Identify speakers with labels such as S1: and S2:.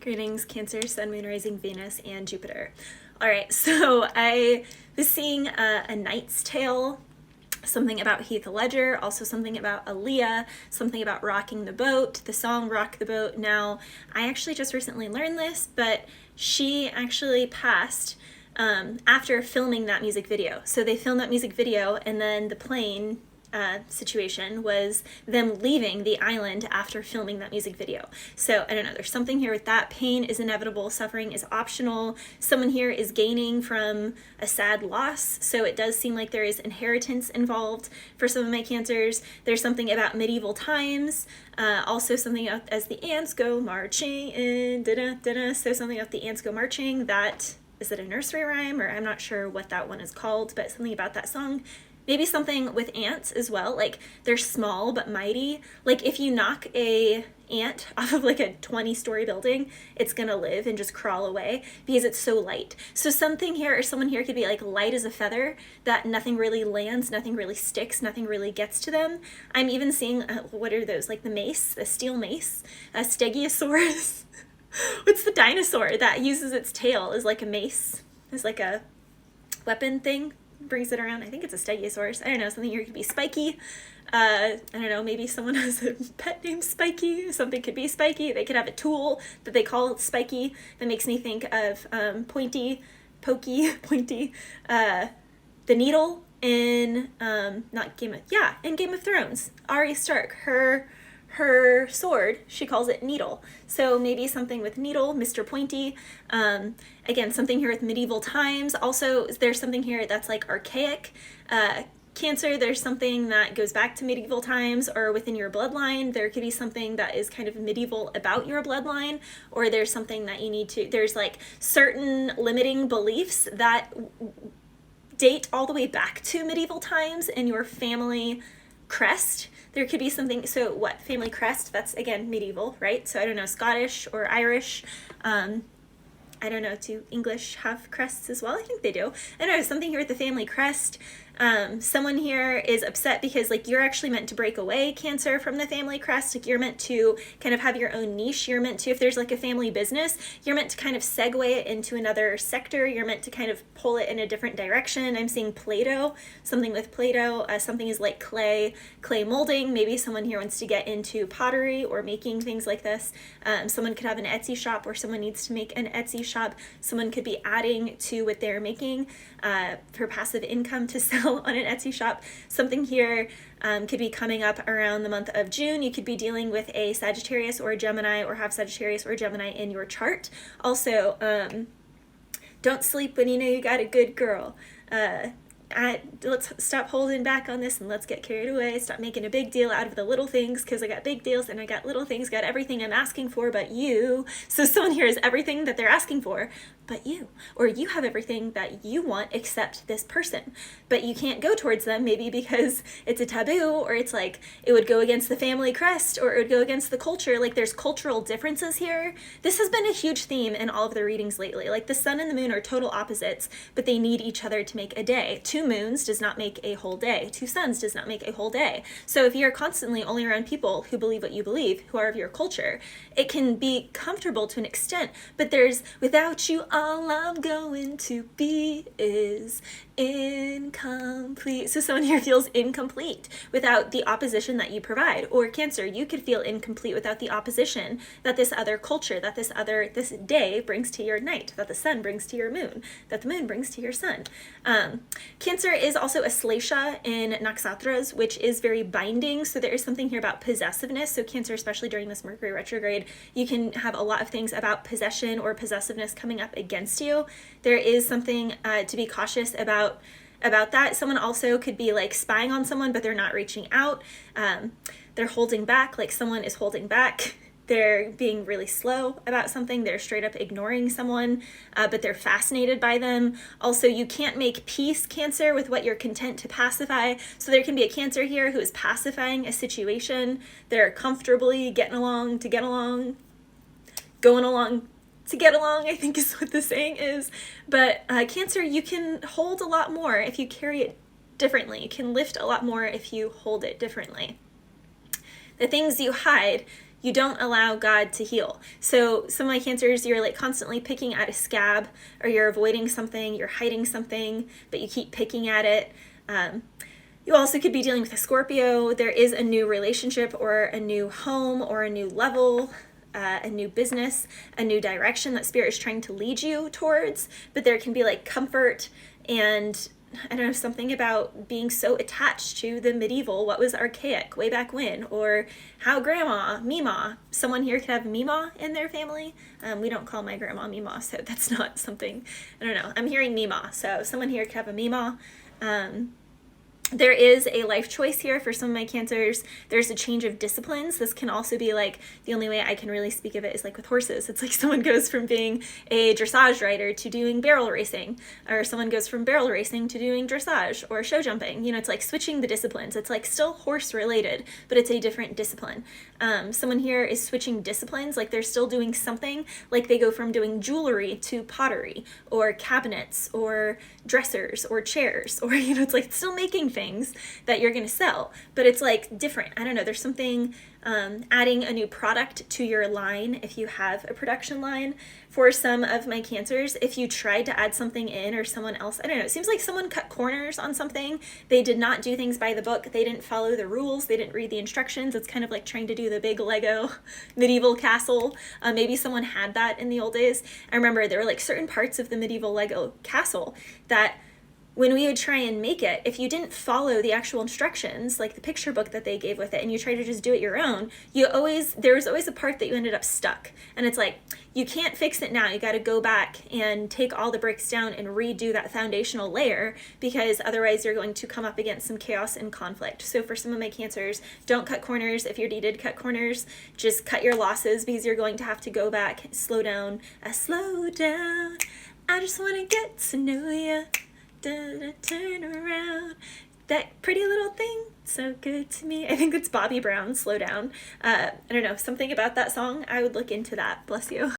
S1: Greetings, Cancer, Sun, Moon, Rising, Venus, and Jupiter. All right, so I was seeing A Knight's Tale, something about Heath Ledger, also something about Aaliyah, something about rocking the boat, the song Rock the Boat. Now, I actually just recently learned this, but she actually passed after filming that music video. So they filmed that music video, and then the plane situation was them leaving the island after filming that music video. So I don't know, there's something here with that. Pain is inevitable, suffering is optional. Someone here is gaining from a sad loss, so it does seem like there is inheritance involved for some of my Cancers. There's something about medieval times, also something about as the ants go marching in, so something about the ants go marching. That is it a nursery rhyme, or I'm not sure what that one is called, but something about that song. Maybe something with ants as well, like they're small but mighty. Like if you knock a ant off of like a 20-story building, it's gonna live and just crawl away because it's so light. So something here or someone here could be like light as a feather, that nothing really lands, nothing really sticks, nothing really gets to them. I'm even seeing, what are those, like the mace, the steel mace, a Stegosaurus. What's the dinosaur that uses its tail as like a mace, as like a weapon thing? Brings it around. I think it's a Stegosaurus. I don't know, something here could be spiky. I don't know, maybe someone has a pet named Spiky. Something could be spiky. They could have a tool that they call spiky. That makes me think of pointy, the needle in in Game of Thrones. Arya Stark, her sword, she calls it needle. So maybe something with needle, Mr. Pointy. Again, something here with medieval times. Also, there's something here that's like archaic. Cancer, there's something that goes back to medieval times, or within your bloodline. There could be something that is kind of medieval about your bloodline, or there's something that you need to, there's like certain limiting beliefs that date all the way back to medieval times in your family crest. There could be something, so what, family crest, that's again medieval, right? So I don't know, Scottish or Irish, I don't know, do English have crests as well? I think they do. I don't know, something here with the family crest. Someone here is upset because like you're actually meant to break away, Cancer, from the family crest. Like you're meant to kind of have your own niche. You're meant to, if there's like a family business, you're meant to kind of segue it into another sector. You're meant to kind of pull it in a different direction. I'm seeing Play-Doh, something with Play-Doh. Something is like clay molding. Maybe someone here wants to get into pottery or making things like this. Someone could have an Etsy shop, or someone needs to make an Etsy shop. Someone could be adding to what they're making for passive income to sell on an Etsy shop. Something here could be coming up around the month of June. You could be dealing with a Sagittarius or a Gemini, or have Sagittarius or Gemini in your chart. Also, don't sleep when you know you got a good girl. Let's stop holding back on this and let's get carried away. Stop making a big deal out of the little things, because I got big deals and I got little things, got everything I'm asking for but you. So someone here has everything that they're asking for but you, or you have everything that you want except this person, but you can't go towards them, maybe because it's a taboo, or it's like it would go against the family crest, or it would go against the culture. Like there's cultural differences here. This has been a huge theme in all of the readings lately. Like the sun and the moon are total opposites, but they need each other to make a day. Two moons does not make a whole day. Two suns does not make a whole day. So if you're constantly only around people who believe what you believe, who are of your culture, it can be comfortable to an extent, but there's without you all I'm going to be is incomplete. So someone here feels incomplete without the opposition that you provide. Or Cancer, you could feel incomplete without the opposition that this other culture, that this day brings to your night, that the sun brings to your moon, that the moon brings to your sun. Cancer is also a Slasha in Nakshatras, which is very binding. So there is something here about possessiveness. So Cancer, especially during this Mercury retrograde, you can have a lot of things about possession or possessiveness coming up against you. There is something to be cautious about that. Someone also could be like spying on someone, but they're not reaching out. They're holding back, like someone is holding back. They're being really slow about something. They're straight up ignoring someone, but they're fascinated by them. Also, you can't make peace, Cancer, with what you're content to pacify. So there can be a Cancer here who is pacifying a situation. They're comfortably getting along to get along, going along to get along, I think is what the saying is. But Cancer, you can hold a lot more if you carry it differently. You can lift a lot more if you hold it differently. The things you hide, you don't allow God to heal. So some of my cancers, you're like constantly picking at a scab, or you're avoiding something, you're hiding something, but you keep picking at it. You also could be dealing with a Scorpio. There is a new relationship or a new home or a new level, a new business, a new direction that Spirit is trying to lead you towards. But there can be like comfort and, I don't know, something about being so attached to the medieval, what was archaic way back when, or how grandma, Mima, someone here could have Mima in their family. We don't call my grandma Mima, so that's not something, I don't know. I'm hearing Mima, so someone here could have a Mima. There is a life choice here for some of my cancers. There's a change of disciplines. This can also be like, the only way I can really speak of it is like with horses. It's like someone goes from being a dressage rider to doing barrel racing, or someone goes from barrel racing to doing dressage or show jumping. You know, it's like switching the disciplines. It's like still horse related, but it's a different discipline. Someone here is switching disciplines, like they're still doing something, like they go from doing jewelry to pottery or cabinets or dressers or chairs, or, you know, it's like still making things that you're going to sell, but it's like different. I don't know. There's something, adding a new product to your line if you have a production line. For some of my cancers, if you tried to add something in, or someone else, I don't know, it seems like someone cut corners on something. They did not do things by the book. They didn't follow the rules. They didn't read the instructions. It's kind of like trying to do the big Lego medieval castle. Maybe someone had that in the old days. I remember there were like certain parts of the medieval Lego castle that when we would try and make it, if you didn't follow the actual instructions, like the picture book that they gave with it, and you try to just do it your own, there was always a part that you ended up stuck. And it's like, you can't fix it now. You got to go back and take all the bricks down and redo that foundational layer, because otherwise you're going to come up against some chaos and conflict. So for some of my cancers, don't cut corners. If you already did cut corners, just cut your losses, because you're going to have to go back, slow down. Slow down. I just want to get to know you. Turn around, that pretty little thing, so good to me. I think it's Bobby Brown, Slow Down. I don't know, something about that song. I would look into that. Bless you.